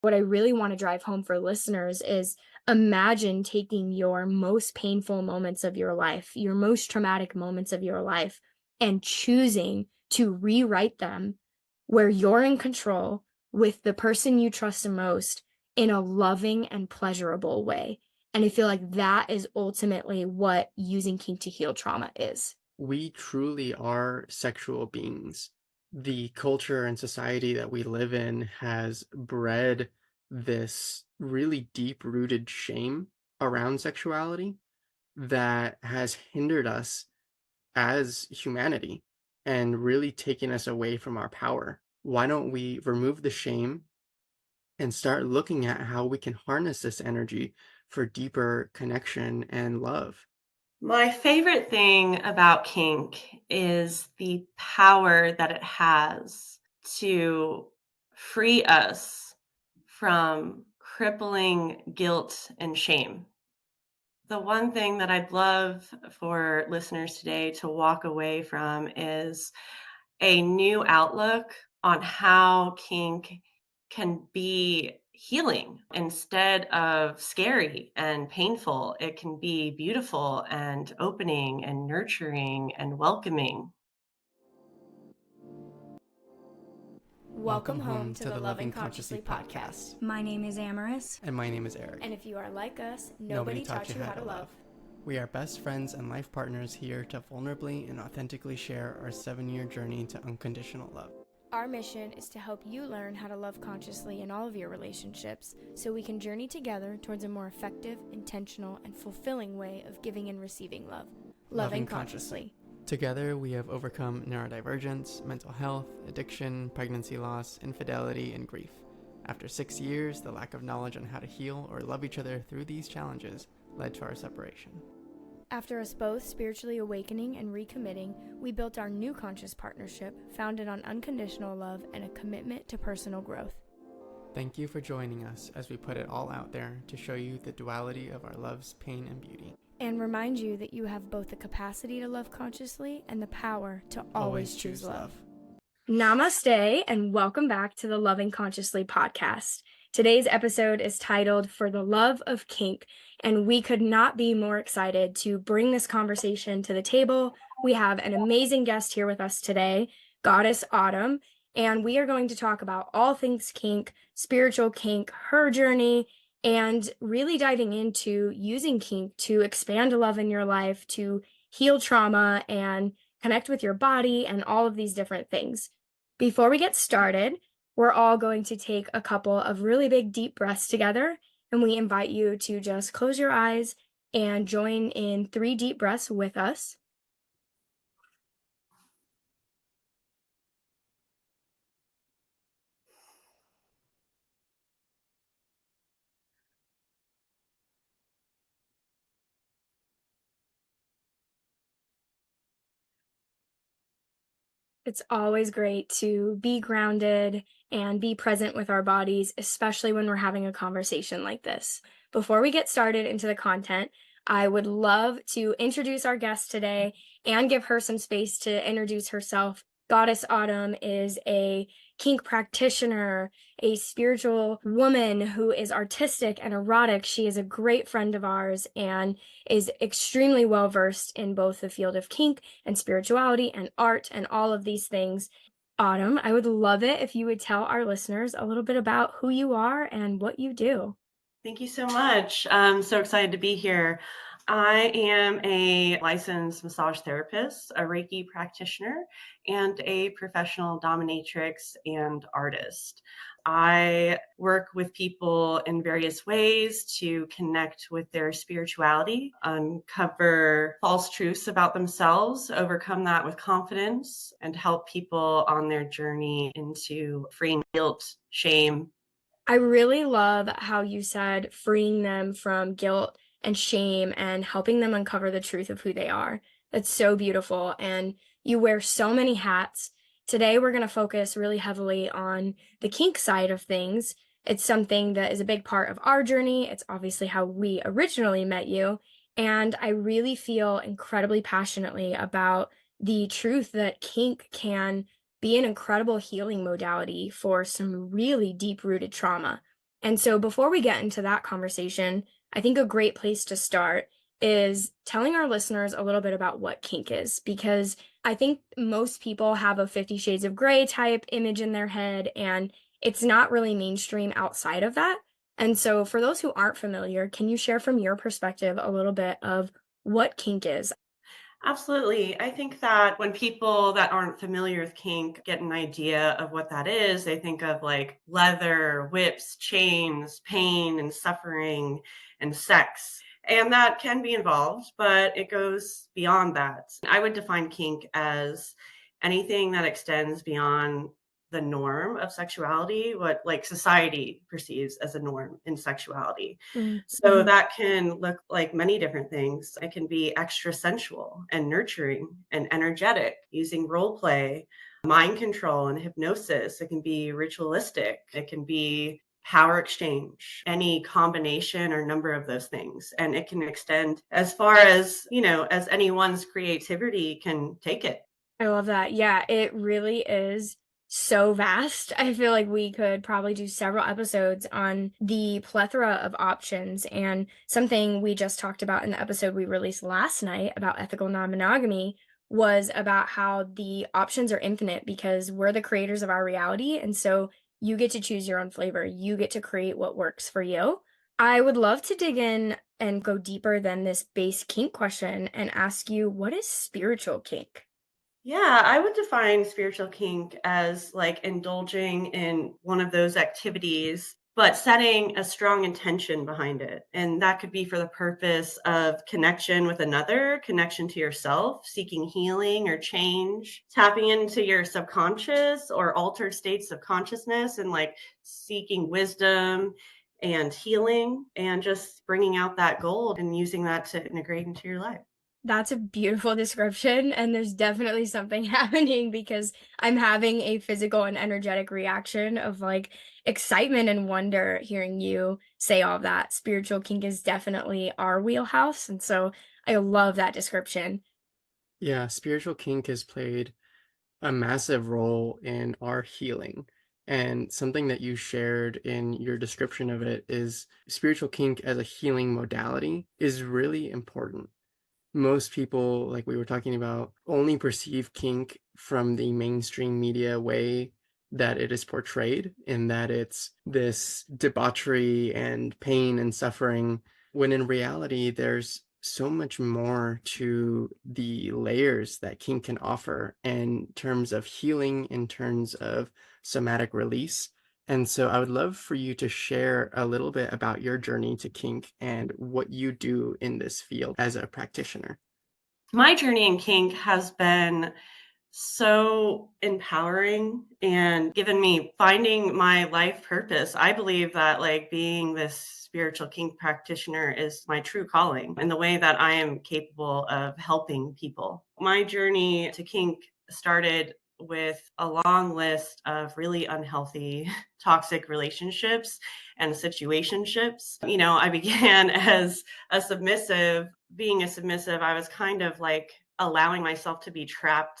What I really want to drive home for listeners is imagine taking your most painful moments of your life, your most traumatic moments of your life, and choosing to rewrite them where you're in control with the person you trust the most in a loving and pleasurable way. And I feel like that is ultimately what using kink to heal trauma is. We truly are sexual beings. The culture and society that we live in has bred this really deep-rooted shame around sexuality that has hindered us as humanity and really taken us away from our power. Why don't we remove the shame and start looking at how we can harness this energy for deeper connection and love? My favorite thing about kink is the power that it has to free us from crippling guilt and shame. The one thing that I'd love for listeners today to walk away from is a new outlook on how kink can be healing instead of scary and painful. It can be beautiful and opening and nurturing and welcoming. Welcome home to the Loving Consciously podcast. My name is Amaris. And my name is Eric. And if you are like us, nobody taught you how to love. We are best friends and life partners here to vulnerably and authentically share our 7-year journey to unconditional love. Our mission is to help you learn how to love consciously in all of your relationships so we can journey together towards a more effective, intentional, and fulfilling way of giving and receiving love. Loving consciously. Together, we have overcome neurodivergence, mental health, addiction, pregnancy loss, infidelity, and grief. After 6 years, the lack of knowledge on how to heal or love each other through these challenges led to our separation. After us both spiritually awakening and recommitting, we built our new conscious partnership founded on unconditional love and a commitment to personal growth. Thank you for joining us as we put it all out there to show you the duality of our love's pain and beauty. And remind you that you have both the capacity to love consciously and the power to always choose love. Namaste, and welcome back to the Loving Consciously podcast. Today's episode is titled For the Love of Kink, and we could not be more excited to bring this conversation to the table. We have an amazing guest here with us today, Goddess Autumn, and we are going to talk about all things kink, spiritual kink, her journey, and really diving into using kink to expand love in your life, to heal trauma, and connect with your body, and all of these different things. Before we get started, we're all going to take a couple of really big deep breaths together, and we invite you to just close your eyes and join in 3 deep breaths with us. It's always great to be grounded and be present with our bodies, especially when we're having a conversation like this. Before we get started into the content, I would love to introduce our guest today and give her some space to introduce herself. Goddess Autumn is a kink practitioner, a spiritual woman who is artistic and erotic. She is a great friend of ours and is extremely well versed in both the field of kink and spirituality and art and all of these things. Autumn, I would love it if you would tell our listeners a little bit about who you are and what you do. Thank you so much. I'm so excited to be here. I am a licensed massage therapist, a reiki practitioner, and a professional dominatrix and artist. I work with people in various ways to connect with their spirituality, uncover false truths about themselves, overcome that with confidence, and help people on their journey into freeing guilt, shame. I really love how you said freeing them from guilt and shame and helping them uncover the truth of who they are. That's so beautiful. And you wear so many hats. Today, we're going to focus really heavily on the kink side of things. It's something that is a big part of our journey. It's obviously how we originally met you. And I really feel incredibly passionately about the truth that kink can be an incredible healing modality for some really deep-rooted trauma. And so before we get into that conversation, I think a great place to start is telling our listeners a little bit about what kink is, because I think most people have a 50 Shades of Grey type image in their head, and it's not really mainstream outside of that. And so, for those who aren't familiar, can you share from your perspective a little bit of what kink is? Absolutely. I think that when people that aren't familiar with kink get an idea of what that is, they think of like leather, whips, chains, pain and suffering and sex. And that can be involved, but it goes beyond that. I would define kink as anything that extends beyond the norm of sexuality, what like society perceives as a norm in sexuality. So Mm-hmm. that can look like many different things. It can be extra sensual and nurturing and energetic using role play, mind control, and hypnosis. It can be ritualistic. It can be power exchange, any combination or number of those things. And it can extend as far as, as anyone's creativity can take it. I love that. Yeah, it really is so vast. I feel like we could probably do several episodes on the plethora of options. And something we just talked about in the episode we released last night about ethical non monogamy was about how the options are infinite because we're the creators of our reality. And so you get to choose your own flavor, you get to create what works for you. I would love to dig in and go deeper than this base kink question and ask you, what is spiritual kink? Yeah, I would define spiritual kink as like indulging in one of those activities, but setting a strong intention behind it. And that could be for the purpose of connection with another, connection to yourself, seeking healing or change, tapping into your subconscious or altered states of consciousness and like seeking wisdom and healing and just bringing out that gold and using that to integrate into your life. That's a beautiful description, and there's definitely something happening because I'm having a physical and energetic reaction of like excitement and wonder hearing you say all of that. Spiritual kink is definitely our wheelhouse, and so I love that description. Yeah, spiritual kink has played a massive role in our healing. And something that you shared in your description of it is spiritual kink as a healing modality is really important. Most people, like we were talking about, only perceive kink from the mainstream media way that it is portrayed, in that it's this debauchery and pain and suffering, when in reality, there's so much more to the layers that kink can offer in terms of healing, in terms of somatic release. And so I would love for you to share a little bit about your journey to kink and what you do in this field as a practitioner. My journey in kink has been so empowering and given me finding my life purpose. I believe that like being this spiritual kink practitioner is my true calling and the way that I am capable of helping people. My journey to kink started with a long list of really unhealthy toxic relationships and situationships. I began as a submissive. Being a submissive, I was kind of like allowing myself to be trapped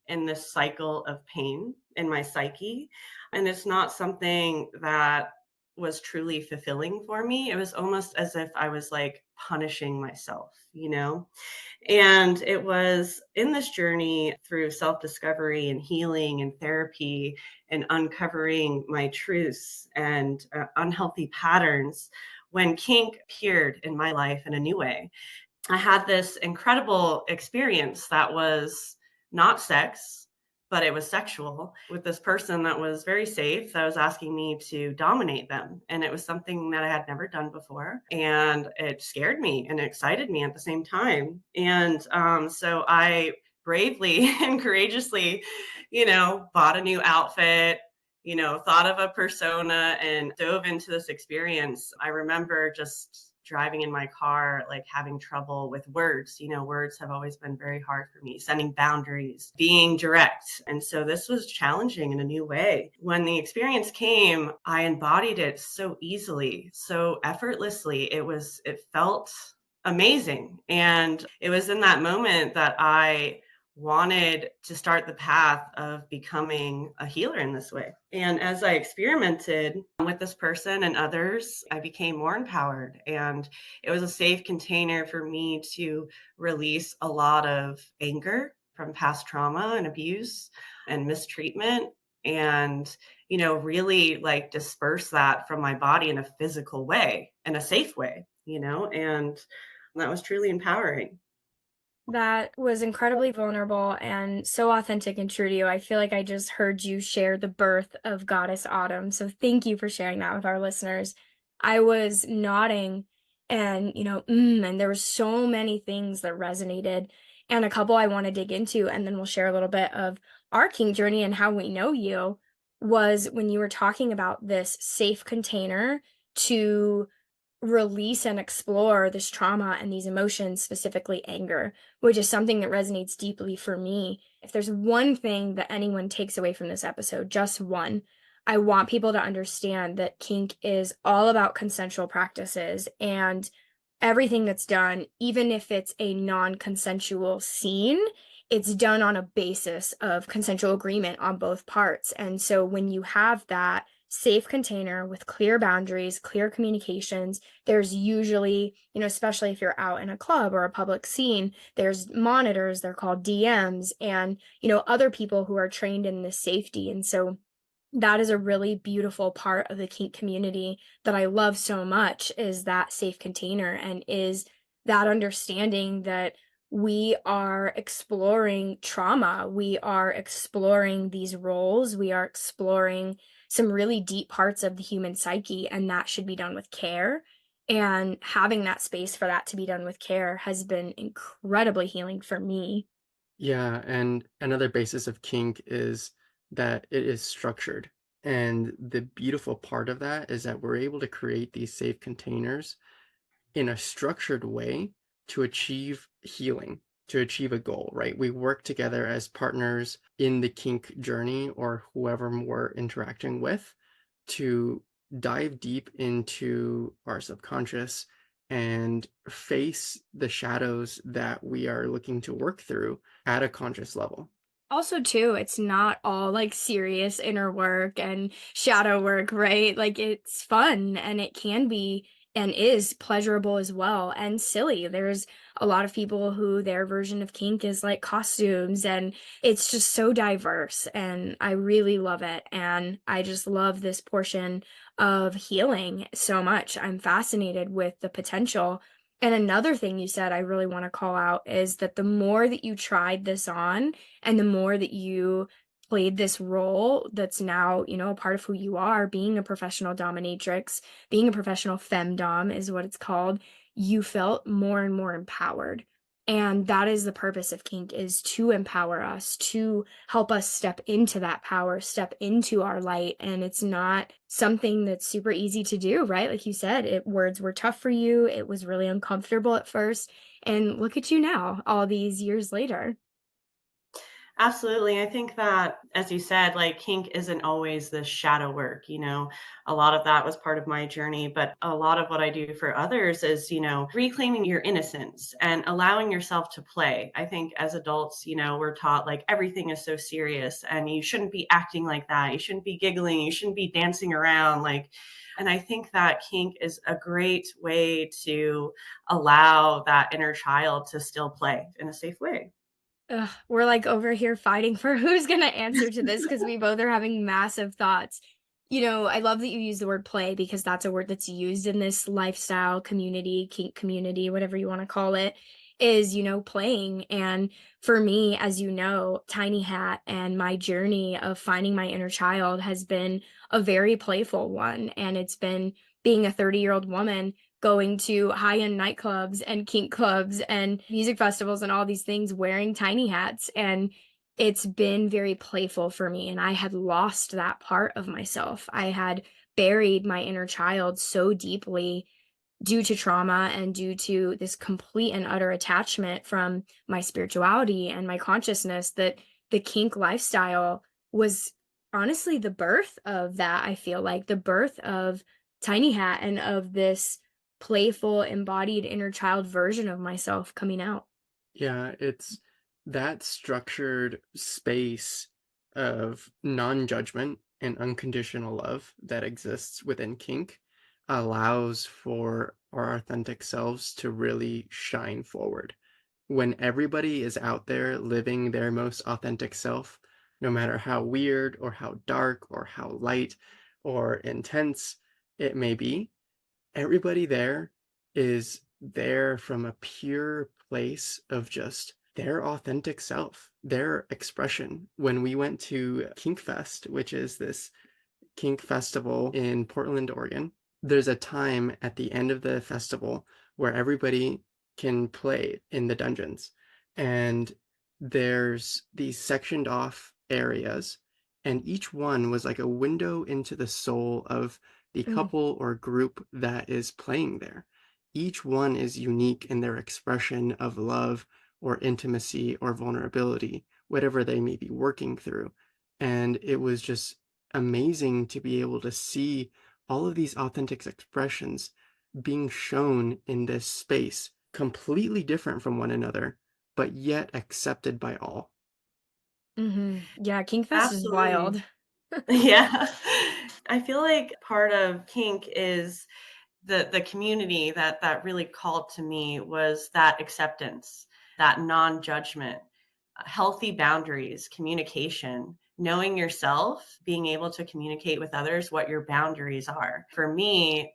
in this cycle of pain in my psyche. And it's not something that was truly fulfilling for me. It was almost as if I was like punishing myself. And it was in this journey through self discovery and healing and therapy and uncovering my truths and unhealthy patterns when kink appeared in my life in a new way. I had this incredible experience that was not sex, but it was sexual with this person that was very safe, that was asking me to dominate them. And it was something that I had never done before. And it scared me and excited me at the same time. And so I bravely and courageously, bought a new outfit, thought of a persona and dove into this experience. I remember just driving in my car, like having trouble with words. Words have always been very hard for me, setting boundaries, being direct. And so this was challenging in a new way. When the experience came, I embodied it so easily, so effortlessly. It felt amazing. And it was in that moment that I wanted to start the path of becoming a healer in this way. And as I experimented with this person and others, I became more empowered. And it was a safe container for me to release a lot of anger from past trauma and abuse and mistreatment. And, really like disperse that from my body in a physical way, in a safe way, and that was truly empowering. That was incredibly vulnerable and so authentic and true to you. I feel like I just heard you share the birth of Goddess Autumn. So thank you for sharing that with our listeners. I was nodding and, and there were so many things that resonated and a couple I want to dig into. And then we'll share a little bit of our kink journey and how we know you was when you were talking about this safe container to release and explore this trauma and these emotions, specifically anger, which is something that resonates deeply for me. If there's one thing that anyone takes away from this episode, just one, I want people to understand that kink is all about consensual practices and everything that's done, even if it's a non-consensual scene, it's done on a basis of consensual agreement on both parts. And so when you have that safe container with clear boundaries, clear communications, there's usually, especially if you're out in a club or a public scene, there's monitors, they're called DMs, and, other people who are trained in this safety. And so that is a really beautiful part of the kink community that I love so much is that safe container and is that understanding that we are exploring trauma. We are exploring these roles. We are exploring some really deep parts of the human psyche, and that should be done with care. And having that space for that to be done with care has been incredibly healing for me. Yeah, and another basis of kink is that it is structured. And the beautiful part of that is that we're able to create these safe containers in a structured way to achieve healing, to achieve a goal, right? We work together as partners in the kink journey or whoever we're interacting with to dive deep into our subconscious and face the shadows that we are looking to work through at a conscious level. Also, too, it's not all like serious inner work and shadow work, right? Like it's fun and it can be and is pleasurable as well and silly. There's a lot of people who their version of kink is like costumes and it's just so diverse and I really love it. And I just love this portion of healing so much. I'm fascinated with the potential. And another thing you said I really want to call out is that the more that you tried this on, and the more that you played this role that's now, a part of who you are, being a professional dominatrix, being a professional femdom is what it's called, you felt more and more empowered. And that is the purpose of kink is to empower us, to help us step into that power, step into our light. And it's not something that's super easy to do, right? Like you said, words were tough for you. It was really uncomfortable at first. And look at you now, all these years later. Absolutely. I think that, as you said, like kink isn't always the shadow work. A lot of that was part of my journey, but a lot of what I do for others is, reclaiming your innocence and allowing yourself to play. I think as adults, we're taught like everything is so serious and you shouldn't be acting like that. You shouldn't be giggling. You shouldn't be dancing around. And I think that kink is a great way to allow that inner child to still play in a safe way. Ugh, we're like over here fighting for who's going to answer to this because we both are having massive thoughts. I love that you use the word play because that's a word that's used in this lifestyle community, kink community, whatever you want to call it, is, playing. And for me, as you know, Tiny Hat and my journey of finding my inner child has been a very playful one. And it's been being a 30-year-old woman going to high-end nightclubs and kink clubs and music festivals and all these things wearing tiny hats. And it's been very playful for me. And I had lost that part of myself. I had buried my inner child so deeply due to trauma and due to this complete and utter attachment from my spirituality and my consciousness that the kink lifestyle was honestly the birth of that. I feel like the birth of Tiny Hat and of this playful, embodied inner child version of myself coming out. Yeah, it's that structured space of non-judgment and unconditional love that exists within kink allows for our authentic selves to really shine forward. When everybody is out there living their most authentic self, no matter how weird or how dark or how light or intense it may be, everybody there is there from a pure place of just their authentic self, their expression. When we went to Kink Fest, which is this kink festival in Portland, Oregon, there's a time at the end of the festival where everybody can play in the dungeons. And there's these sectioned off areas, and each one was like a window into the soul of the Mm. couple or group that is playing there. Each one is unique in their expression of love or intimacy or vulnerability, whatever they may be working through. And it was just amazing to be able to see all of these authentic expressions being shown in this space, completely different from one another, but yet accepted by all. Yeah, Kink Fest is Absolutely. wild. Yeah. I feel like part of kink is the community that really called to me was that acceptance, that non-judgment, healthy boundaries, communication, knowing yourself, being able to communicate with others what your boundaries are. For me,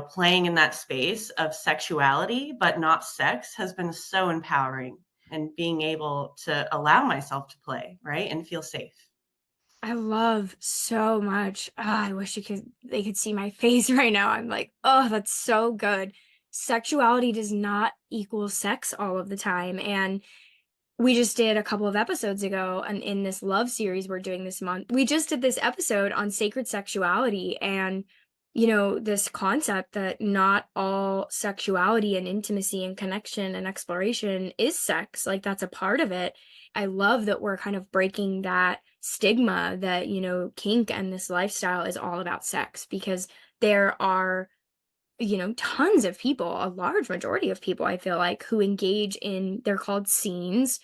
playing in that space of sexuality, but not sex, has been so empowering, and being able to allow myself to play, right? And feel safe. I love so much. I wish they could see my face right now. I'm like, oh, that's so good. Sexuality does not equal sex all of the time. And we just did a couple of episodes ago, and in this love series we're doing this month, we just did this episode on sacred sexuality and, this concept that not all sexuality and intimacy and connection and exploration is sex. Like, that's a part of it. I love that we're kind of breaking that stigma that, kink and this lifestyle is all about sex, because there are tons of people, a large majority of people, I feel like, who engage in, they're called scenes,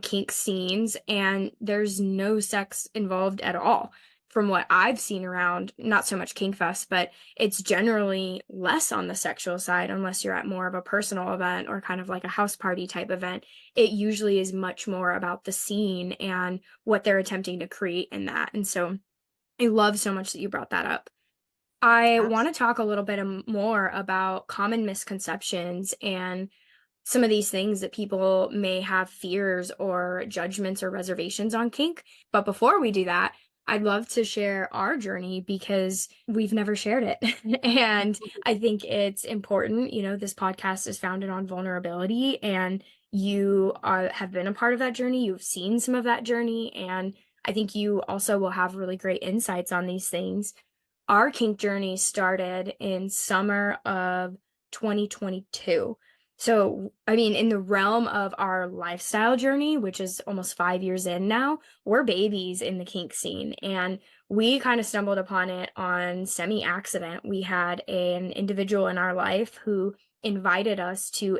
kink scenes, and there's no sex involved at all. From what I've seen around, not so much Kink Fest, but it's generally less on the sexual side, unless you're at more of a personal event or kind of like a house party type event. It usually is much more about the scene and what they're attempting to create in that. And so I love so much that you brought that up. I want to talk a little bit more about common misconceptions and some of these things that people may have fears or judgments or reservations on kink. But before we do that, I'd love to share our journey because we've never shared it. And I think it's important. This podcast is founded on vulnerability, and you have been a part of that journey. You've seen some of that journey. And I think you also will have really great insights on these things. Our kink journey started in summer of 2022. So, I mean, in the realm of our lifestyle journey, which is almost 5 years in now, we're babies in the kink scene. And we kind of stumbled upon it on semi-accident. We had an individual in our life who invited us to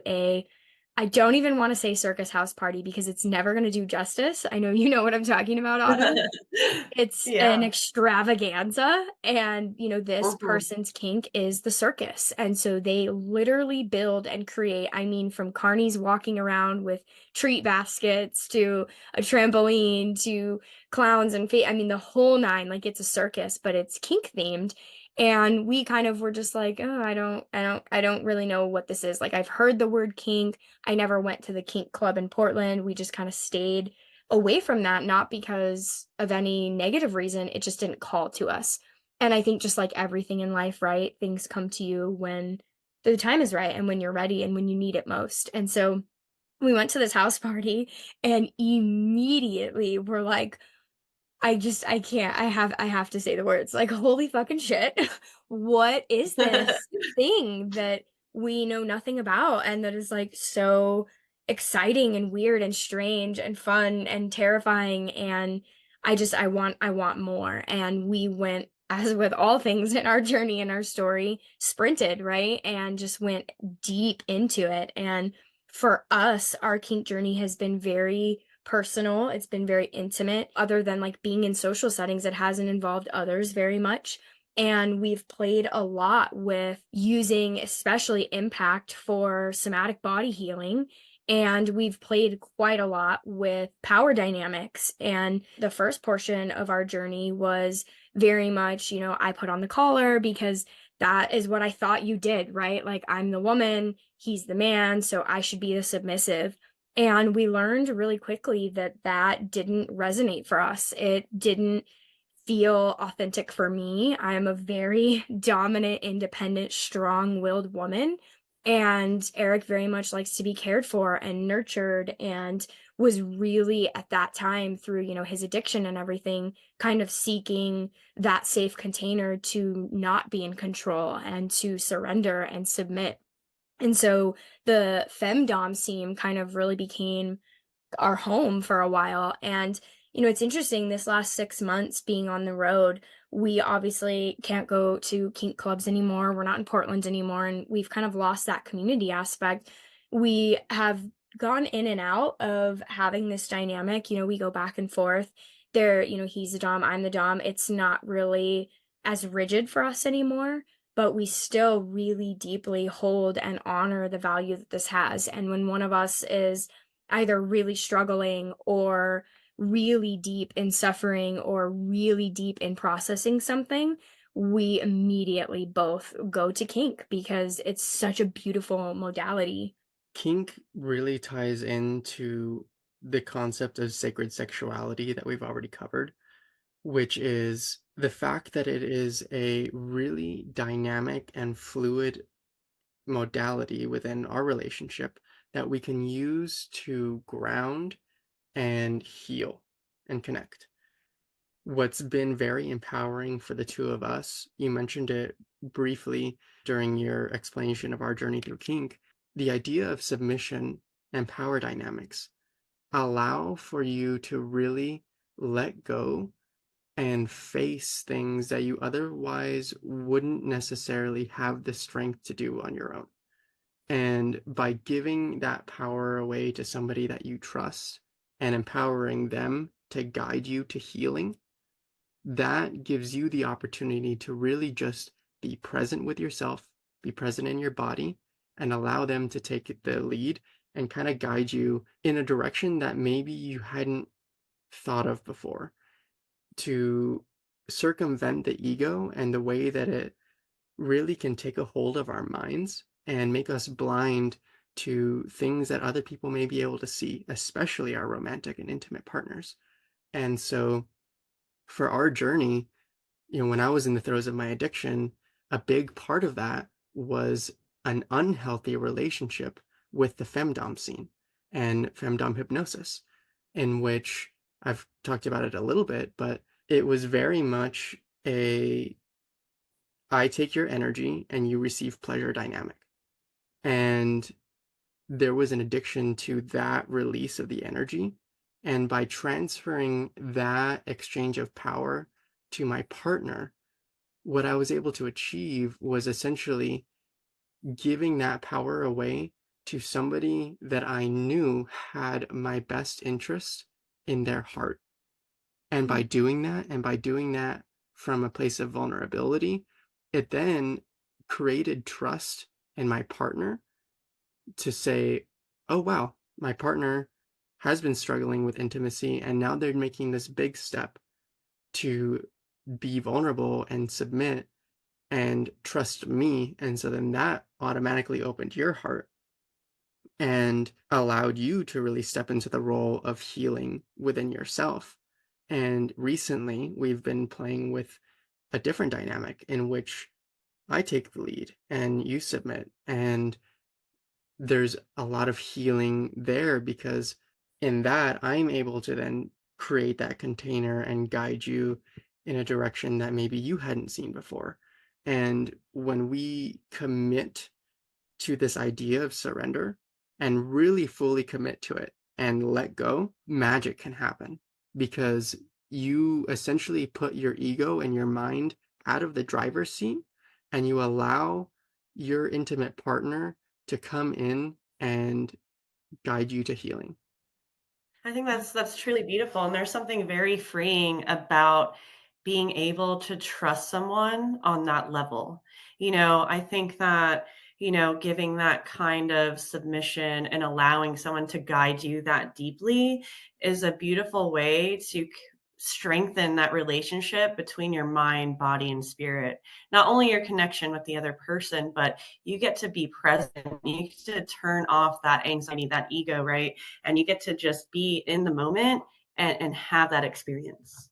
I don't even want to say circus house party because it's never going to do justice. I know you know what I'm talking about, Autumn. It's an Yeah. extravaganza, and, this Mhm. person's kink is the circus, and so they literally build and create, I mean, from carnies walking around with treat baskets to a trampoline to clowns and I mean, the whole 9, like, it's a circus, but it's kink themed, and we kind of were just like, "Oh, I don't really know what this is." Like, I've heard the word kink. I never went to the kink club in Portland. We just kinda stayed away from that, not because of any negative reason, it just didn't call to us. And I think just like everything in life, right? Things come to you when the time is right and when you're ready and when you need it most. And so we went to this house party and immediately we're like, I can't. I have to say the words, like, "Holy fucking shit. What is this thing that we know nothing about and that is, like, so exciting and weird and strange and fun and terrifying?" And I want more. And we went, as with all things in our journey and our story, sprinted, right? And just went deep into it. And for us, our kink journey has been very personal. It's been very intimate. Other than like being in social settings, it hasn't involved others very much. And we've played a lot with using, especially impact for somatic body healing. And we've played quite a lot with power dynamics. And the first portion of our journey was very much, I put on the collar because that is what I thought you did, right? Like, I'm the woman, he's the man, so I should be the submissive. And we learned really quickly that that didn't resonate for us. It didn't feel authentic for me. I'm a very dominant, independent, strong-willed woman, and Eric very much likes to be cared for and nurtured, and was really at that time through, his addiction and everything, kind of seeking that safe container to not be in control and to surrender and submit. And so the femdom scene kind of really became our home for a while. And, it's interesting this last 6 months being on the road, we obviously can't go to kink clubs anymore. We're not in Portland anymore. And we've kind of lost that community aspect. We have gone in and out of having this dynamic. We go back and forth. There, he's the dom, I'm the dom. It's not really as rigid for us anymore, but we still really deeply hold and honor the value that this has. And when one of us is either really struggling or really deep in suffering or really deep in processing something, we immediately both go to kink because it's such a beautiful modality. Kink really ties into the concept of sacred sexuality that we've already covered, which is the fact that it is a really dynamic and fluid modality within our relationship that we can use to ground and heal and connect. What's been very empowering for the two of us, you mentioned it briefly during your explanation of our journey through kink, the idea of submission and power dynamics allow for you to really let go and face things that you otherwise wouldn't necessarily have the strength to do on your own. And by giving that power away to somebody that you trust and empowering them to guide you to healing, that gives you the opportunity to really just be present with yourself, be present in your body, and allow them to take the lead and kind of guide you in a direction that maybe you hadn't thought of before, to circumvent the ego and the way that it really can take a hold of our minds and make us blind to things that other people may be able to see, especially our romantic and intimate partners. And so for our journey, when I was in the throes of my addiction, a big part of that was an unhealthy relationship with the femdom scene and femdom hypnosis, in which I've talked about it a little bit, but it was very much a I take your energy and you receive pleasure dynamic. And there was an addiction to that release of the energy. And by transferring that exchange of power to my partner, what I was able to achieve was essentially giving that power away to somebody that I knew had my best interest in their heart. And by doing that, and by doing that from a place of vulnerability, it then created trust in my partner to say, oh, wow, my partner has been struggling with intimacy, and now they're making this big step to be vulnerable and submit and trust me. And so then that automatically opened your heart and allowed you to really step into the role of healing within yourself. And recently, we've been playing with a different dynamic in which I take the lead and you submit. And there's a lot of healing there because in that, I'm able to then create that container and guide you in a direction that maybe you hadn't seen before. And when we commit to this idea of surrender and really fully commit to it and let go, magic can happen because you essentially put your ego and your mind out of the driver's seat and you allow your intimate partner to come in and guide you to healing. I think that's truly beautiful, and there's something very freeing about being able to trust someone on that level. I think that, giving that kind of submission and allowing someone to guide you that deeply is a beautiful way to strengthen that relationship between your mind, body, and spirit. Not only your connection with the other person, but you get to be present. You get to turn off that anxiety, that ego, right? And you get to just be in the moment and have that experience.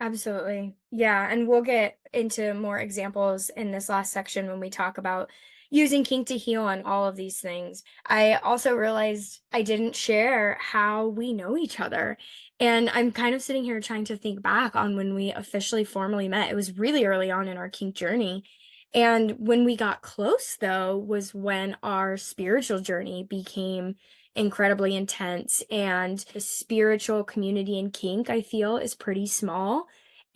Absolutely. Yeah. And we'll get into more examples in this last section when we talk about using kink to heal and all of these things. I also realized I didn't share how we know each other. And I'm kind of sitting here trying to think back on when we officially formally met. It was really early on in our kink journey. And when we got close, though, was when our spiritual journey became incredibly intense. And the spiritual community in kink, I feel, is pretty small,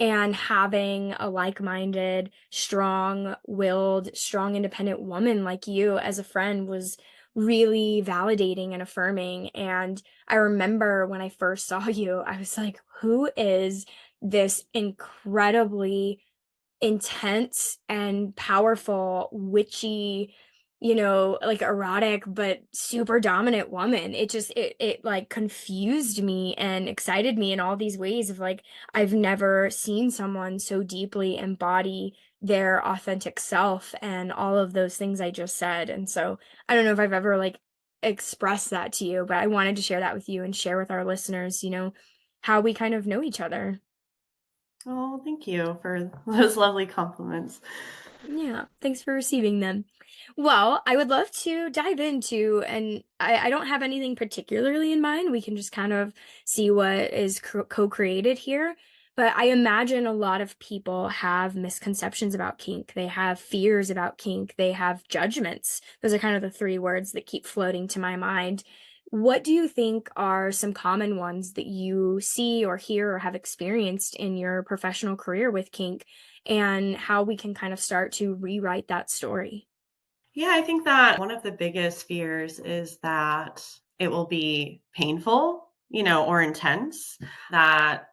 and having a like-minded, strong-willed, strong, independent woman like you as a friend was really validating and affirming. And I remember when I first saw you, I was like, who is this incredibly intense and powerful, witchy, like erotic but super dominant woman? It like confused me and excited me in all these ways of like I've never seen someone so deeply embody their authentic self and all of those things I just said. And so I don't know if I've ever like expressed that to you, but I wanted to share that with you and share with our listeners, how we kind of know each other. Oh, thank you for those lovely compliments. Yeah, thanks for receiving them. Well, I would love to dive into, and I don't have anything particularly in mind. We can just kind of see what is co-created here. But I imagine a lot of people have misconceptions about kink. They have fears about kink. They have judgments. Those are kind of the three words that keep floating to my mind. What do you think are some common ones that you see or hear or have experienced in your professional career with kink, and how we can kind of start to rewrite that story? Yeah, I think that one of the biggest fears is that it will be painful, or intense, that,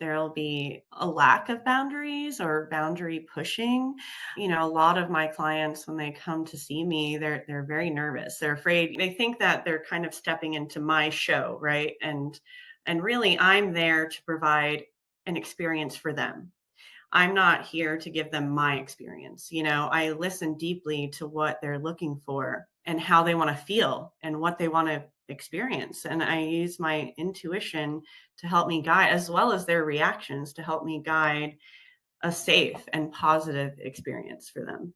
there'll be a lack of boundaries or boundary pushing. A lot of my clients, when they come to see me, they're very nervous. They're afraid. They think that they're kind of stepping into my show, right? And really I'm there to provide an experience for them. I'm not here to give them my experience. I listen deeply to what they're looking for and how they want to feel and what they want to experience. And I use my intuition to help me guide, as well as their reactions to help me guide a safe and positive experience for them.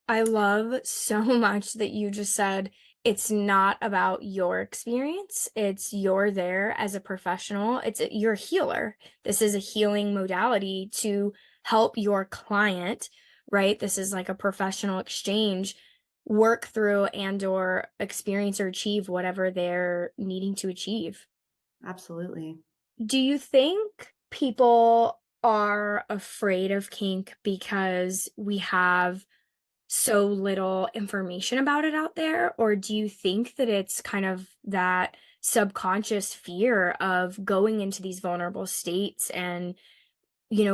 I love so much that you just said it's not about your experience. It's you're there as a professional. You're a healer. This is a healing modality to help your client, right? This is like a professional exchange, work through and or experience or achieve whatever they're needing to achieve. Absolutely. Do you think people are afraid of kink because we have so little information about it out there? Or do you think that it's kind of that subconscious fear of going into these vulnerable states and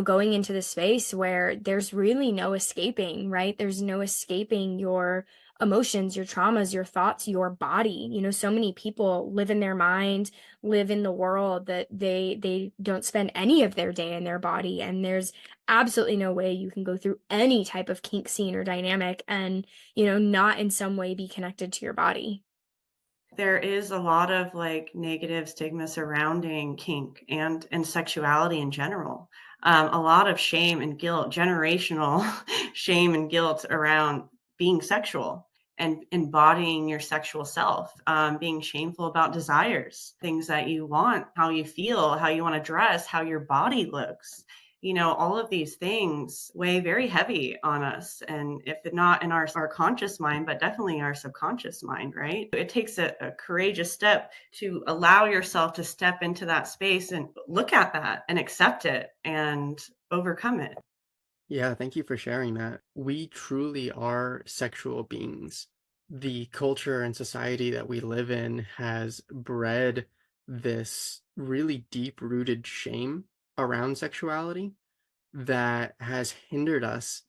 going into the space where there's really no escaping, right? There's no escaping your emotions, your traumas, your thoughts, your body. So many people live in their mind, live in the world that they don't spend any of their day in their body. And there's absolutely no way you can go through any type of kink scene or dynamic and, not in some way be connected to your body. There is a lot of like negative stigma surrounding kink and sexuality in general. A lot of shame and guilt, generational shame and guilt around being sexual and embodying your sexual self, being shameful about desires, things that you want, how you feel, how you want to dress, how your body looks. All of these things weigh very heavy on us. And if it not in our conscious mind, but definitely our subconscious mind, right? It takes a courageous step to allow yourself to step into that space and look at that and accept it and overcome it. Yeah, thank you for sharing that. We truly are sexual beings. the culture and society that we live in has bred this really deep rooted shame around sexuality that has hindered us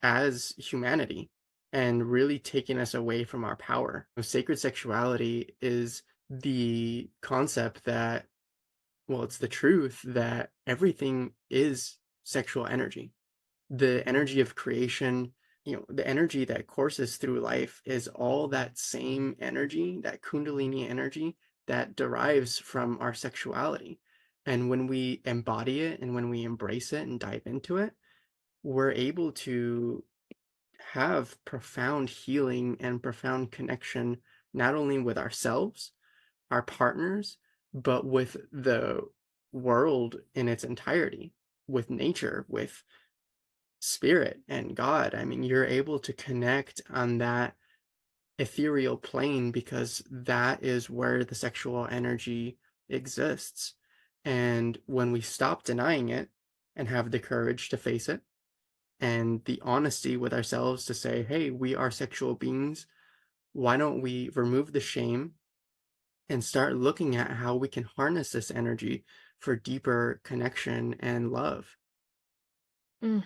as humanity and really taken us away from our power. Sacred sexuality is the concept that, well, it's the truth that everything is sexual energy. The energy of creation, the energy that courses through life is all that same energy, that Kundalini energy that derives from our sexuality. And when we embody it and when we embrace it and dive into it, we're able to have profound healing and profound connection, not only with ourselves, our partners, but with the world in its entirety, with nature, with spirit and God. I mean, you're able to connect on that ethereal plane because that is where the sexual energy exists. And when we stop denying it and have the courage to face it and the honesty with ourselves to say, hey, we are sexual beings, why don't we remove the shame and start looking at how we can harness this energy for deeper connection and love? Mm,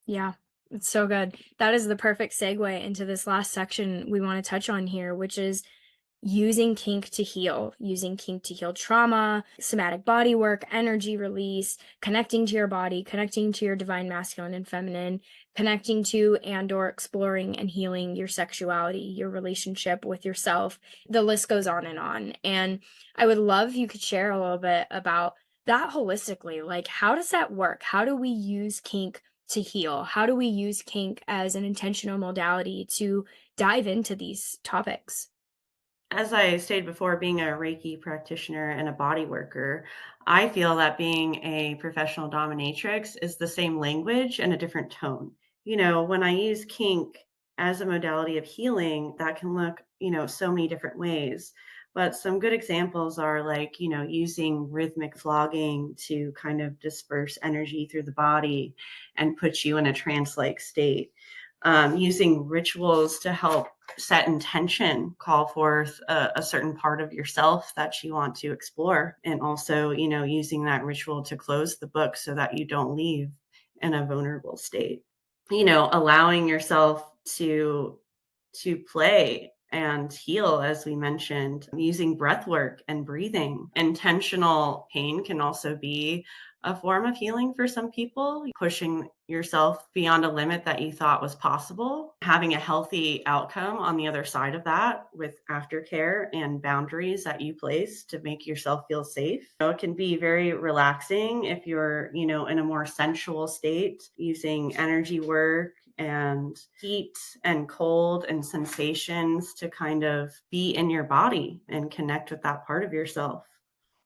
yeah, it's so good. That is the perfect segue into this last section we want to touch on here, which is using kink to heal trauma, somatic body work, energy release, connecting to your body, connecting to your divine masculine and feminine, connecting to and or exploring and healing your sexuality, your relationship with yourself. The list goes on. And I would love if you could share a little bit about that holistically. Like, how does that work? How do we use kink to heal? How do we use kink as an intentional modality to dive into these topics? As I stated before, being a Reiki practitioner and a body worker, I feel that being a professional dominatrix is the same language and a different tone. When I use kink as a modality of healing, that can look, so many different ways. But some good examples are like, using rhythmic flogging to kind of disperse energy through the body and put you in a trance like state. Using rituals to help set intention, call forth a certain part of yourself that you want to explore. And also, using that ritual to close the book so that you don't leave in a vulnerable state. Allowing yourself to play and heal, as we mentioned, using breath work and breathing. Intentional pain can also be a form of healing for some people, pushing yourself beyond a limit that you thought was possible, having a healthy outcome on the other side of that with aftercare and boundaries that you place to make yourself feel safe. It can be very relaxing if you're, in a more sensual state, using energy work and heat and cold and sensations to kind of be in your body and connect with that part of yourself.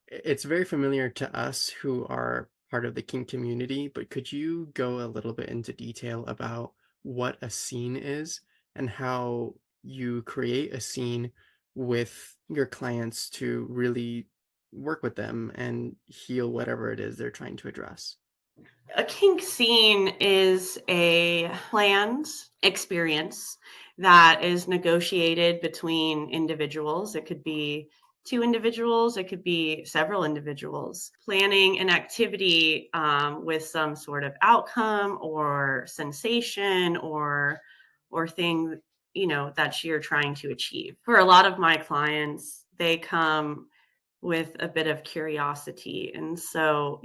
It's very familiar to us who are part of the kink community, but could you go a little bit into detail about what a scene is and how you create a scene with your clients to really work with them and heal whatever it is they're trying to address? A kink scene is a planned experience that is negotiated between individuals. It could be two individuals, it could be several individuals. Planning an activity with some sort of outcome or sensation or thing that you're trying to achieve. For a lot of my clients, they come with a bit of curiosity. And so,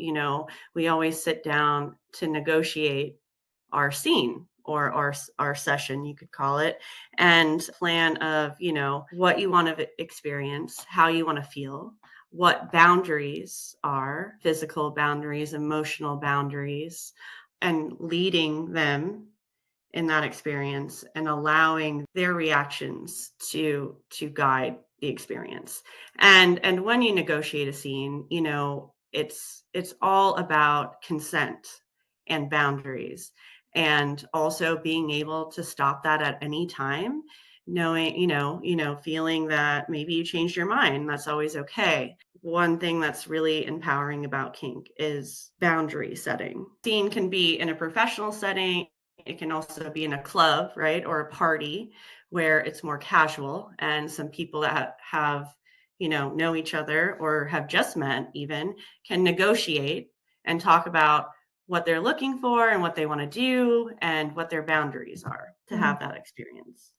we always sit down to negotiate our scene or our session, you could call it, and plan of, what you want to experience, how you want to feel, what boundaries are, physical boundaries, emotional boundaries, and leading them in that experience and allowing their reactions to guide the experience. And when you negotiate a scene, it's all about consent and boundaries, and also being able to stop that at any time, knowing, feeling that maybe you changed your mind. That's always okay. One thing that's really empowering about kink is boundary setting. Scene can be in a professional setting, It can also be in a club, right? Or a party where it's more casual, and some people that have, know each other or have just met even can negotiate and talk about what they're looking for and what they want to do and what their boundaries are to have that experience.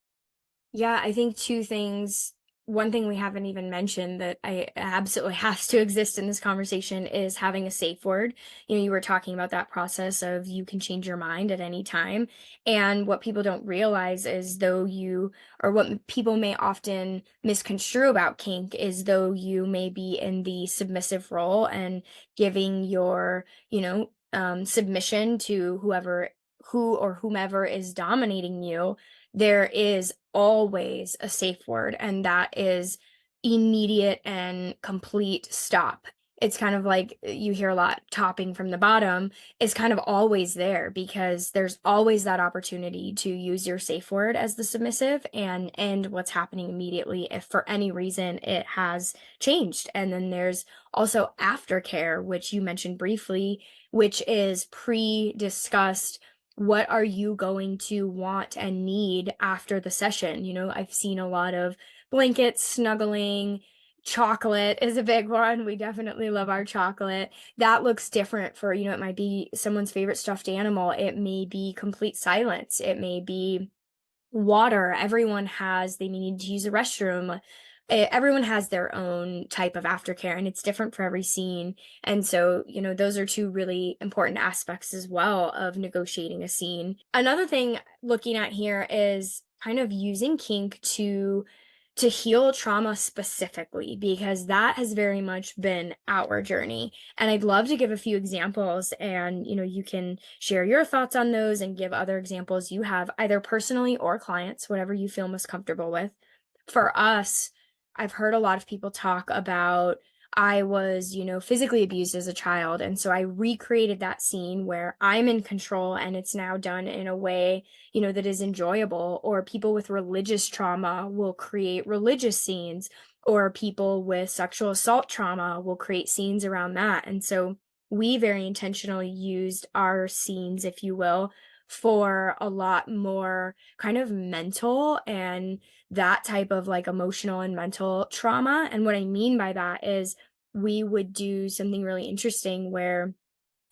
Yeah, I think two things. One thing we haven't even mentioned that I absolutely has to exist in this conversation is having a safe word. You were talking about that process of you can change your mind at any time. And what people don't realize is though you, or what people may often misconstrue about kink is though you may be in the submissive role and giving your, submission to who or whomever is dominating you, there is always a safe word, and that is immediate and complete stop. It's kind of like you hear a lot topping from the bottom is kind of always there because there's always that opportunity to use your safe word as the submissive and end what's happening immediately if for any reason it has changed. And then there's also aftercare, which you mentioned briefly, which is pre-discussed. What are you going to want and need after the session? I've seen a lot of blankets, snuggling, chocolate is a big one. We definitely love our chocolate. That looks different for, it might be someone's favorite stuffed animal. It may be complete silence. It may be water. They may need to use a restroom. Everyone has their own type of aftercare and it's different for every scene. And so, those are two really important aspects as well of negotiating a scene. Another thing looking at here is kind of using kink to heal trauma specifically because that has very much been our journey. And I'd love to give a few examples and, you can share your thoughts on those and give other examples you have either personally or clients, whatever you feel most comfortable with. For us, I've heard a lot of people talk about I was, physically abused as a child. And so I recreated that scene where I'm in control and it's now done in a way, that is enjoyable. Or people with religious trauma will create religious scenes, or people with sexual assault trauma will create scenes around that. And so we very intentionally used our scenes, if you will, for a lot more kind of mental and that type of like emotional and mental trauma. And what I mean by that is we would do something really interesting where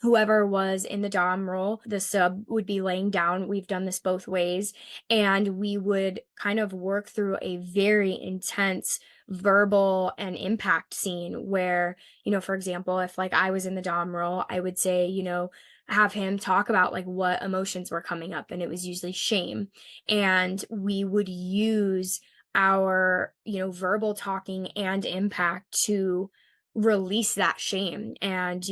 whoever was in the dom role, the sub would be laying down. We've done this both ways. And we would kind of work through a very intense verbal and impact scene where, for example, if like I was in the dom role, I would say, have him talk about like what emotions were coming up. And it was usually shame. And we would use our, verbal talking and impact to release that shame and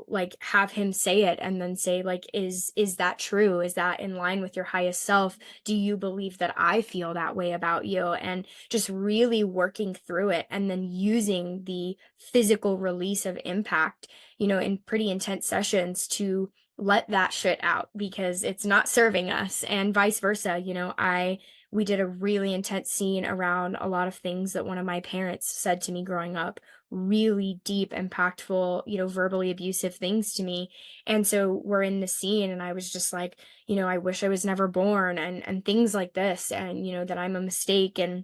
like have him say it and then say like is that true, is that in line with your highest self, do you believe that I feel that way about you, and just really working through it and then using the physical release of impact in pretty intense sessions to let that shit out because it's not serving us, and vice versa. We did a really intense scene around a lot of things that one of my parents said to me growing up, really deep, impactful, verbally abusive things to me. And so we're in the scene and I was just like, I wish I was never born and things like this, and, that I'm a mistake and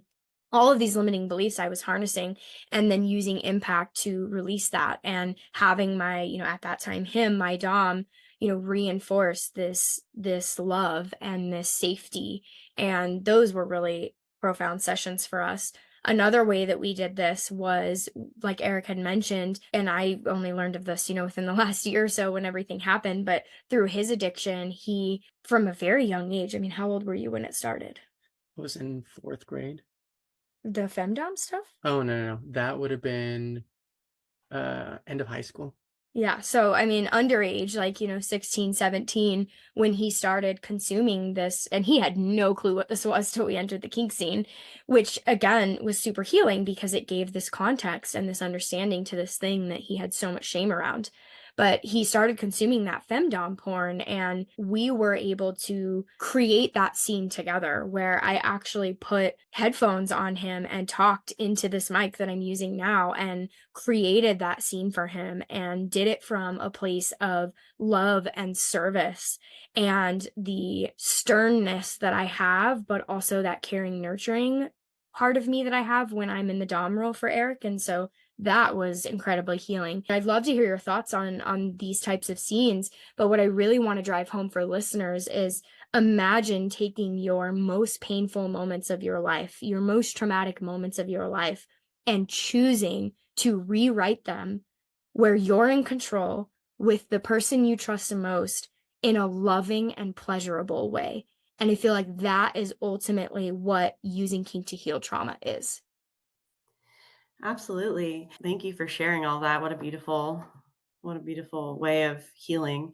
all of these limiting beliefs I was harnessing and then using impact to release that and having my, at that time, him, my dom, reinforce this love and this safety. And those were really profound sessions for us. Another way that we did this was, like Eric had mentioned, and I only learned of this, within the last year or so when everything happened, but through his addiction, he, from a very young age, I mean, how old were you when it started? I was in fourth grade. The femdom stuff? Oh, no. That would have been end of high school. Yeah, so I mean, underage, like, 16, 17, when he started consuming this, and he had no clue what this was till we entered the kink scene, which again was super healing because it gave this context and this understanding to this thing that he had so much shame around. but he started consuming that femdom porn, and we were able to create that scene together where I actually put headphones on him and talked into this mic that I'm using now and created that scene for him, and did it from a place of love and service and the sternness that I have, but also that caring, nurturing part of me that I have when I'm in the dom role for Eric. And so that was incredibly healing. I'd love to hear your thoughts on these types of scenes, but what I really want to drive home for listeners is imagine taking your most painful moments of your life, your most traumatic moments of your life, and choosing to rewrite them where you're in control with the person you trust the most in a loving and pleasurable way. And I feel like that is ultimately what using kink to heal trauma is. Absolutely. Thank you for sharing all that. What a beautiful way of healing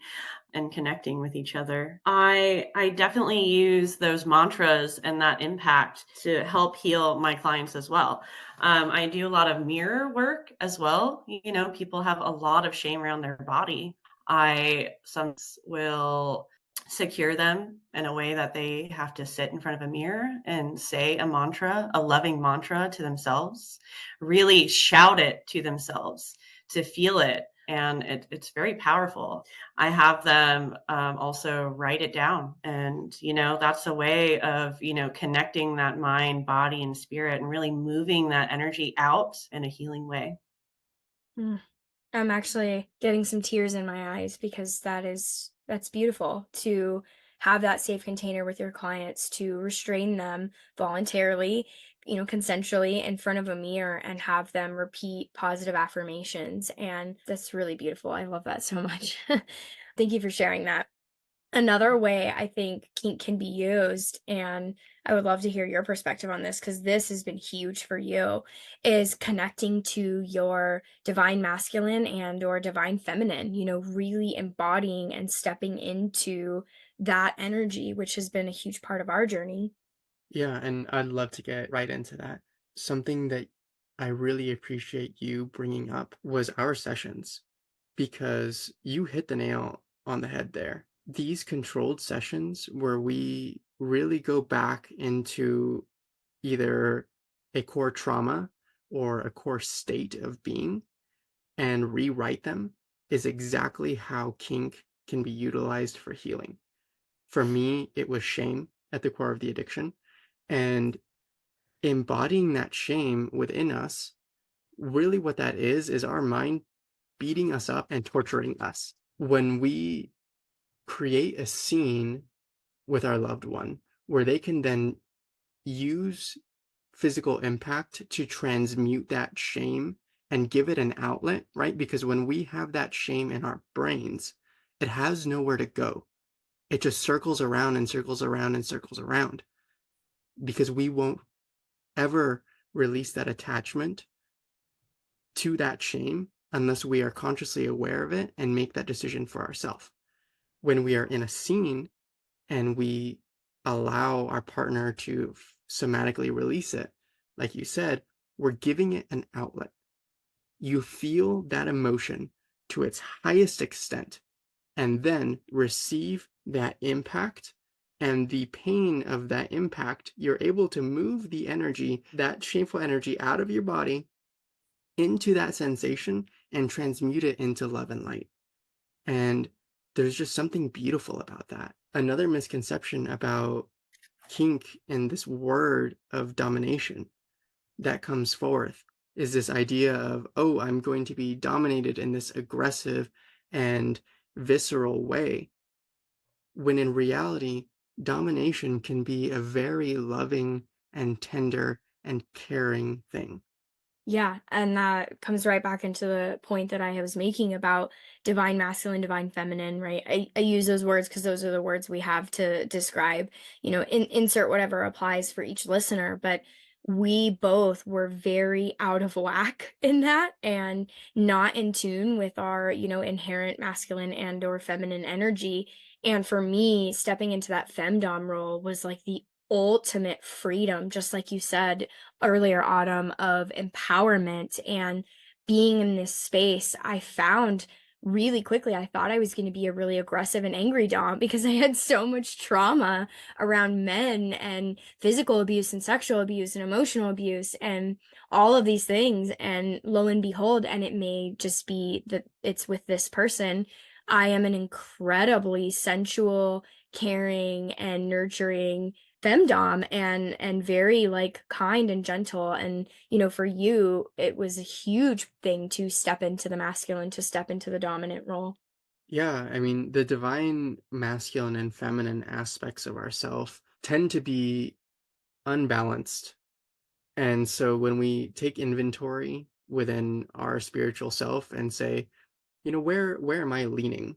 and connecting with each other. I definitely use those mantras and that impact to help heal my clients as well. I do a lot of mirror work as well. You know, people have a lot of shame around their body. I sometimes will secure them in a way that they have to sit in front of a mirror and say a mantra, a loving mantra to themselves, really shout it to themselves to feel it. And it's very powerful. I have them also write it down. And, you know, that's a way of, you know, connecting that mind, body, and spirit and really moving that energy out in a healing way. Mm. I'm actually getting some tears in my eyes because that's beautiful to have that safe container with your clients to restrain them voluntarily, consensually in front of a mirror and have them repeat positive affirmations. And that's really beautiful. I love that so much. Thank you for sharing that. Another way I think kink can be used, and I would love to hear your perspective on this because this has been huge for you, is connecting to your divine masculine and or divine feminine, really embodying and stepping into that energy, which has been a huge part of our journey. Yeah, and I'd love to get right into that. Something that I really appreciate you bringing up was our sessions, because you hit the nail on the head there. These controlled sessions where we really go back into either a core trauma or a core state of being and rewrite them is exactly how kink can be utilized for healing. For me, it was shame at the core of the addiction, and embodying that shame within us, really what that is our mind beating us up and torturing us. When we create a scene with our loved one where they can then use physical impact to transmute that shame and give it an outlet, right? Because when we have that shame in our brains, it has nowhere to go. It just circles around and circles around and circles around because we won't ever release that attachment to that shame unless we are consciously aware of it and make that decision for ourselves. When we are in a scene and we allow our partner to somatically release it, like you said, we're giving it an outlet. You feel that emotion to its highest extent and then receive that impact and the pain of that impact. You're able to move the energy, that shameful energy, out of your body into that sensation and transmute it into love and light. And there's just something beautiful about that. Another misconception about kink and this word of domination that comes forth is this idea of, oh, I'm going to be dominated in this aggressive and visceral way, when in reality, domination can be a very loving and tender and caring thing. Yeah, and that comes right back into the point that I was making about divine masculine, divine feminine, right? I use those words because those are the words we have to describe, insert whatever applies for each listener. But we both were very out of whack in that and not in tune with our, inherent masculine and or feminine energy. And for me, stepping into that femdom role was like the ultimate freedom, just like you said earlier, Autumn, of empowerment and being in this space. I found really quickly, I thought I was going to be a really aggressive and angry dom because I had so much trauma around men and physical abuse and sexual abuse and emotional abuse and all of these things. And lo and behold, and it may just be that it's with this person, I am an incredibly sensual, caring, and nurturing femdom and very like kind and gentle. And for you it was a huge thing to step into the masculine, to step into the dominant role. Yeah, I mean, the divine masculine and feminine aspects of ourself tend to be unbalanced. And so when we take inventory within our spiritual self and say, where am I leaning?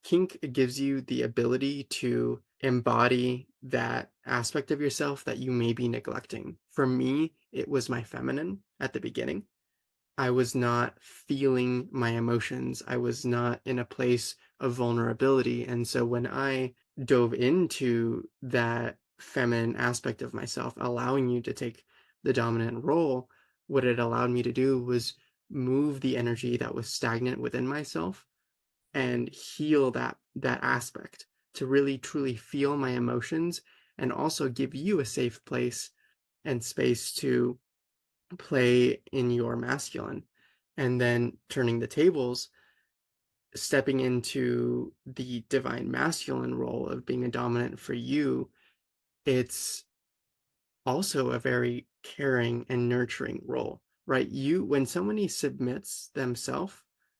Kink gives you the ability to embody that aspect of yourself that you may be neglecting. For me, it was my feminine at the beginning. I was not feeling my emotions. I was not in a place of vulnerability. And so when I dove into that feminine aspect of myself, allowing you to take the dominant role, what it allowed me to do was move the energy that was stagnant within myself and heal that aspect, to really truly feel my emotions and also give you a safe place and space to play in your masculine. And then turning the tables, stepping into the divine masculine role of being a dominant for you, it's also a very caring and nurturing role, right? When somebody submits themselves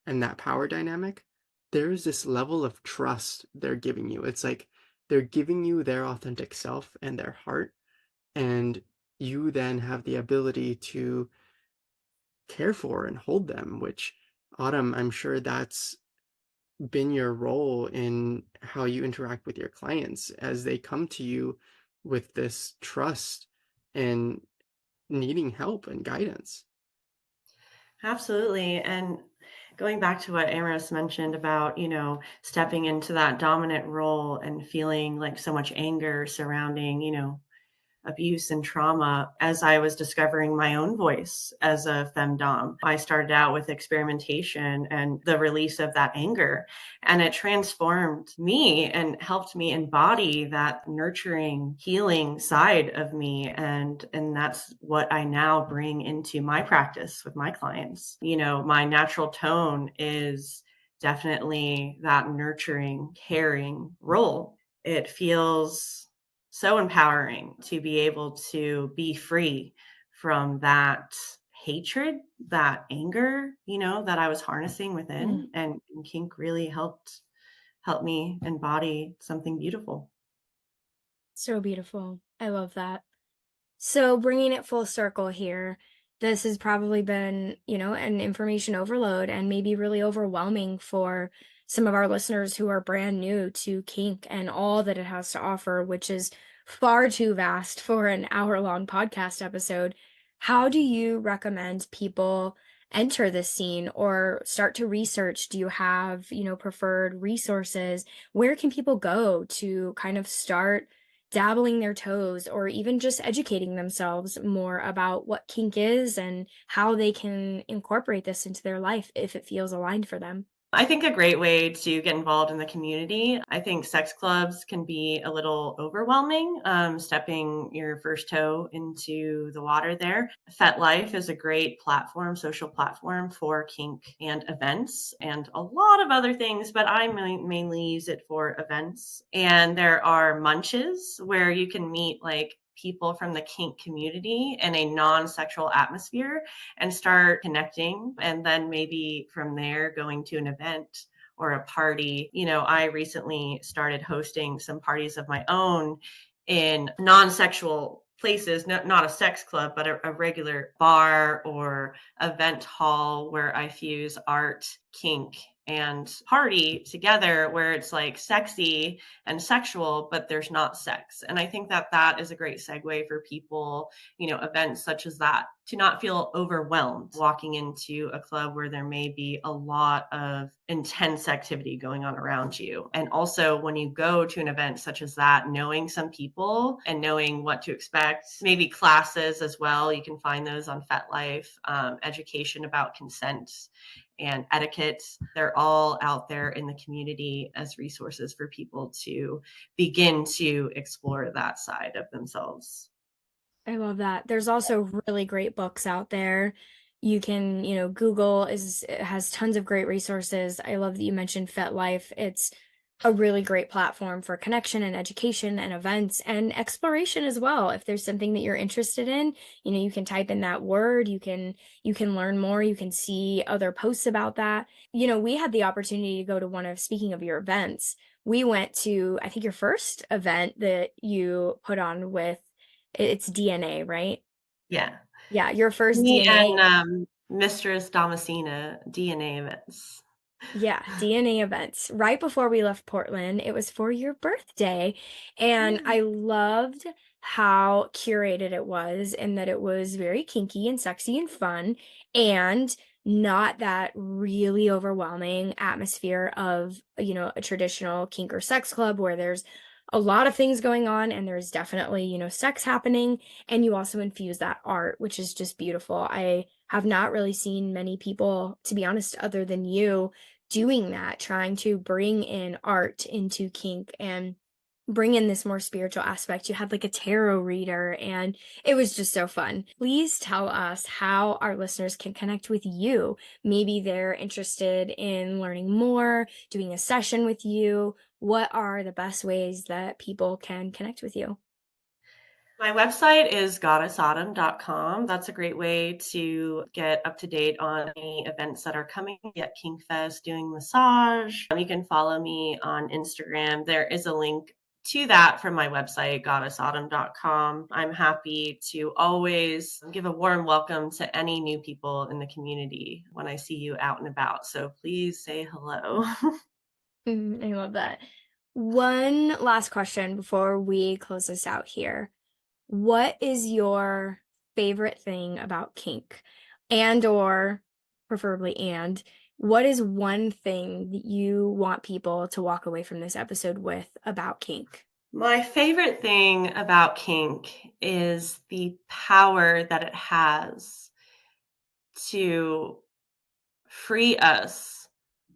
and that power dynamic, there's this level of trust they're giving you. It's like they're giving you their authentic self and their heart, and you then have the ability to care for and hold them, which, Autumn, I'm sure that's been your role in how you interact with your clients as they come to you with this trust and needing help and guidance. Absolutely. And going back to what Amaris mentioned about, stepping into that dominant role and feeling like so much anger surrounding, abuse and trauma. As I was discovering my own voice as a femdom, I started out with experimentation and the release of that anger, and it transformed me and helped me embody that nurturing, healing side of me. And that's what I now bring into my practice with my clients. My natural tone is definitely that nurturing, caring role. It feels so empowering to be able to be free from that hatred, that anger, that I was harnessing within. And kink really help me embody something beautiful. So beautiful. I love that. So bringing it full circle here, this has probably been, an information overload and maybe really overwhelming for some of our listeners who are brand new to kink and all that it has to offer, which is far too vast for an hour-long podcast episode. How do you recommend people enter this scene or start to research? Do you have, preferred resources? Where can people go to kind of start dabbling their toes or even just educating themselves more about what kink is and how they can incorporate this into their life if it feels aligned for them? I think a great way to get involved in the community. I think sex clubs can be a little overwhelming, stepping your first toe into the water there. FetLife is a great platform, social platform for kink and events and a lot of other things, but I mainly use it for events. And there are munches where you can meet like people from the kink community in a non-sexual atmosphere and start connecting. And then maybe from there, going to an event or a party. I recently started hosting some parties of my own in non-sexual places, not a sex club, but a regular bar or event hall where I fuse art, kink, and party together, where it's like sexy and sexual, but there's not sex. And I think that is a great segue for people, events such as that, to not feel overwhelmed walking into a club where there may be a lot of intense activity going on around you. And also when you go to an event such as that, knowing some people and knowing what to expect, maybe classes as well. You can find those on FetLife, education about consent and etiquette. They're all out there in the community as resources for people to begin to explore that side of themselves. I love that. There's also really great books out there. You can, Google it has tons of great resources. I love that you mentioned FetLife. It's a really great platform for connection and education and events and exploration as well. If there's something that you're interested in, you can type in that word, you can learn more, you can see other posts about that. We had the opportunity to go to speaking of your events, we went to, I think, your first event that you put on with, it's DNA, right? Yeah. Yeah, your first Me DNA. and Mistress Damascena DNA events. Yeah, DNA events. Right before we left Portland, it was for your birthday, and Yeah. I loved how curated it was and that it was very kinky and sexy and fun and not that really overwhelming atmosphere of, a traditional kink or sex club where there's a lot of things going on and there's definitely, sex happening, and you also infuse that art, which is just beautiful. I have not really seen many people, to be honest, other than you doing that, trying to bring in art into kink and bring in this more spiritual aspect. You had like a tarot reader, and it was just so fun. Please tell us how our listeners can connect with you. Maybe they're interested in learning more, doing a session with you. What are the best ways that people can connect with you? My website is goddessautumn.com. That's a great way to get up to date on any events that are coming at Kink Fest, doing massage. You can follow me on Instagram. There is a link to that from my website, goddessautumn.com. I'm happy to always give a warm welcome to any new people in the community when I see you out and about. So please say hello. I love that. One last question before we close this out here. What is your favorite thing about kink? And or preferably what is one thing that you want people to walk away from this episode with about kink? My favorite thing about kink is the power that it has to free us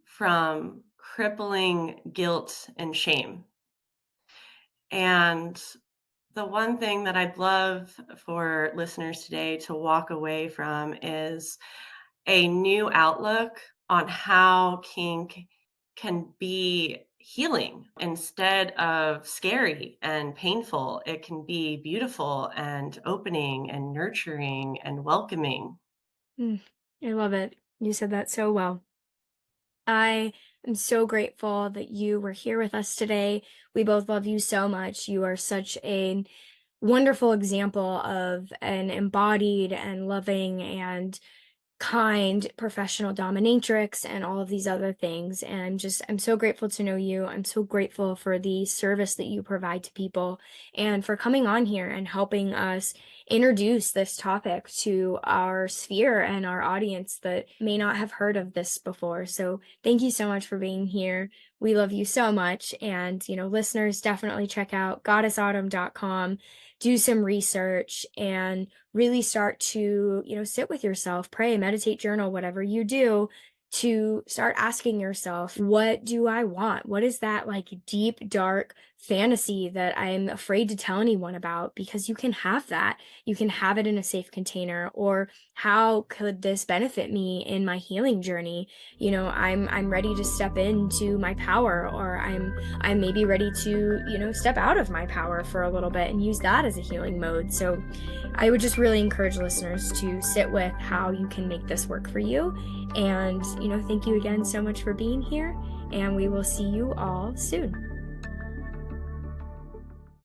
from crippling guilt and shame. And the one thing that I'd love for listeners today to walk away from is a new outlook on how kink can be healing instead of scary and painful. It can be beautiful and opening and nurturing and welcoming. Mm, I love it. You said that so well. I am so grateful that you were here with us today. We both love you so much. You are such a wonderful example of an embodied and loving and kind professional dominatrix and all of these other things. And I'm so grateful to know you. I'm so grateful for the service that you provide to people and for coming on here and helping us introduce this topic to our sphere and our audience that may not have heard of this before. So thank you so much for being here. We love you so much. And, listeners, definitely check out goddessautumn.com, do some research, and really start to, sit with yourself, pray, meditate, journal, whatever you do, to start asking yourself, what do I want? What is that like deep, dark fantasy that I'm afraid to tell anyone about? Because you can have that. You can have it in a safe container. Or how could this benefit me in my healing journey? I'm ready to step into my power, or I'm maybe ready to, step out of my power for a little bit and use that as a healing mode. So I would just really encourage listeners to sit with how you can make this work for you. And, thank you again so much for being here, and we will see you all soon.